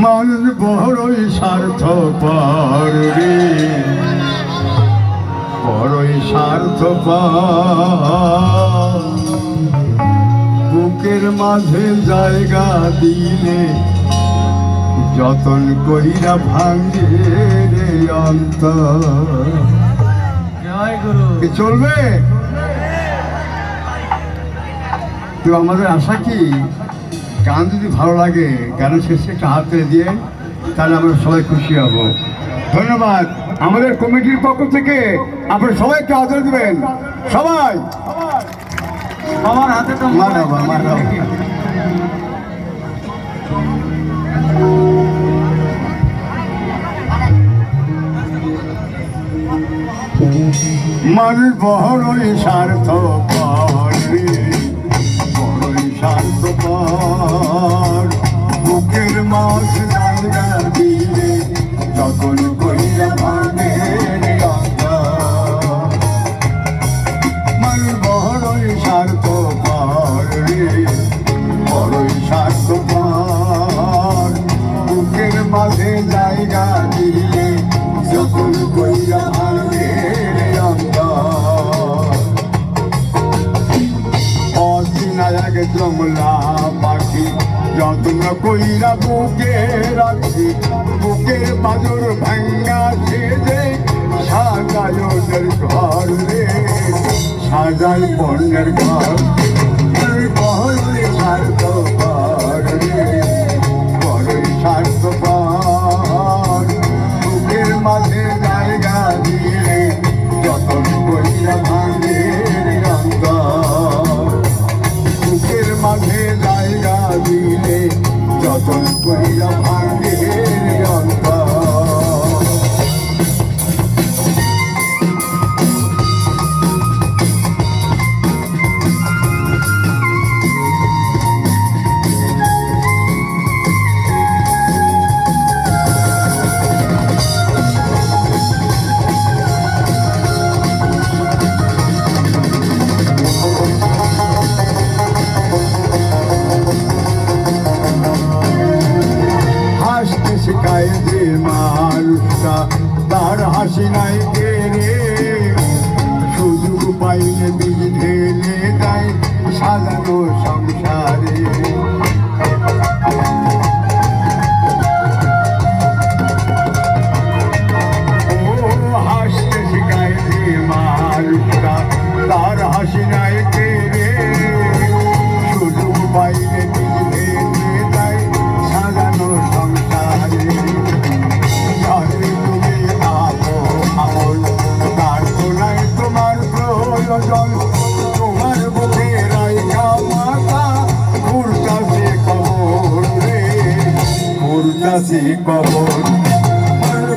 মানুষ বড়ই স্বার্থপর রে, বড়ই স্বার্থপর। বুকের মাঝে জায়গা দিলে যতন কইরা ভাঙে রে অন্তর। কি চলবে? তো আমাদের আশা কি, গান যদি ভালো লাগে গানের শেষে একটা হাতে দিয়ে তাহলে আমরা সবাই খুশি হব। ধন্যবাদ। আমাদের কমিটির পক্ষ থেকে আপনারা সবাই একটু আদর দেবেন। সবাই আমার হাতে তো মারাবা মারাবা। মানুষ বড়ই স্বার্থপর রে, বড়ই স্বার্থপর। বুকের মাঝে জায়গা দিলে যতন কইরা ভাঙে রে অন্তর। মানুষ বড়ই স্বার্থপর রে, বড়ই স্বার্থপর। বুকের মাঝে জায়গা দিলে যতন কইরা ভাঙে রে অন্তর। অচিনা এক জংলা পাখি যত্ন কইরা বুকে রাখি, বুকের বাজর ভাঙ্গা ছেড়ে সাজায় ওদের ঘর রে, সাজায় পণ্যের ঘর। বড়ই স্বার্থপর রে, বড়ই স্বার্থপর। বুকের মাঝে জায়গা দিলে যতন কইরা ভাঙে রে অন্তর। বুকের মাঝে জায়গা দিলে যতন কইরা ভাঙে রে অন্তর। শিখায় যে মানুষটা তার হাসি নাই কেড়ে, সুযোগ পাইলে বীজ ঢেলে দেয় সাজানো সংসারে। ও হাসতে শিখায় যে মানুষটা তার হাসি নাই কেড়ে, সুযোগ পাইলে বীজ ঢেলে দেয় সাজানো সংসারে। তুমি আপন তার কোনায় তোমার প্রয়োজন, তোমার বুকে রাইখা মাথা ঘুরতাছে কবর রে, ঘুরতাছে কবর।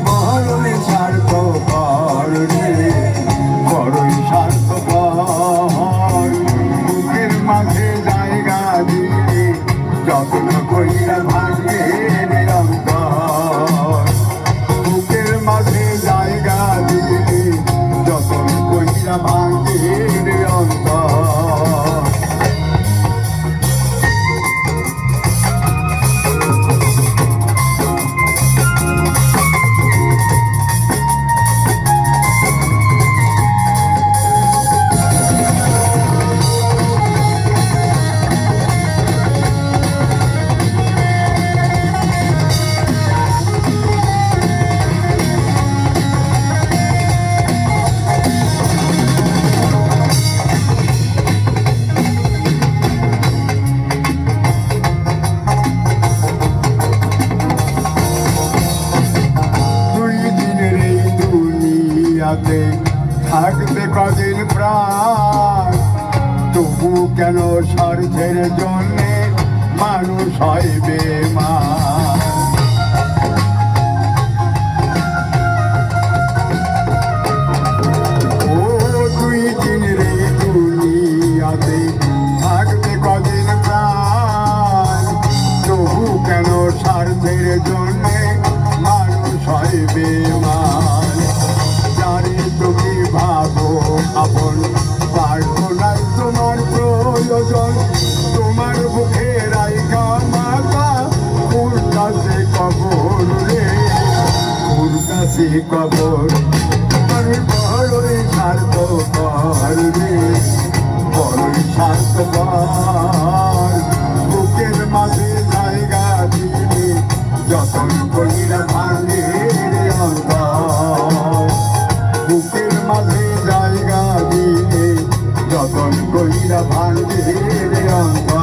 বড়ই স্বার্থপর রে, বড়ই স্বার্থপর। বুকের মাঝে জায়গা দিলে যত্ন কইরা ভাঙে রে অন্তর। বুকের মাঝে জায়গা দিলে যতন কইরা ভাঙে রে অন্তর। থাকবে কদিন প্রাণ, তবু কেন স্বার্থের জন্যে মানুষ হয় বেমান। ও দুই দিনের এই দুনিয়াতে থাকবে কদিন প্রাণ, তবু কেন স্বার্থের জন্যে মানুষ হয় বেমান। তুমি ভাবো আপন পারবো নাই তোমার প্রয়োজন, তোমার বুকে রাইখা মাথা ঘুরতা খবর মানুষ বড়ই স্বার্থপর রে, বড়ই স্বার্থপর। বুকের মাঝে জায়গা দিয়ে যতন কইরা ভাঙে রে অন্তর, বুকের মাঝে জায়গা দিয়ে যতন কইরা ভাঙে রে অন্তর।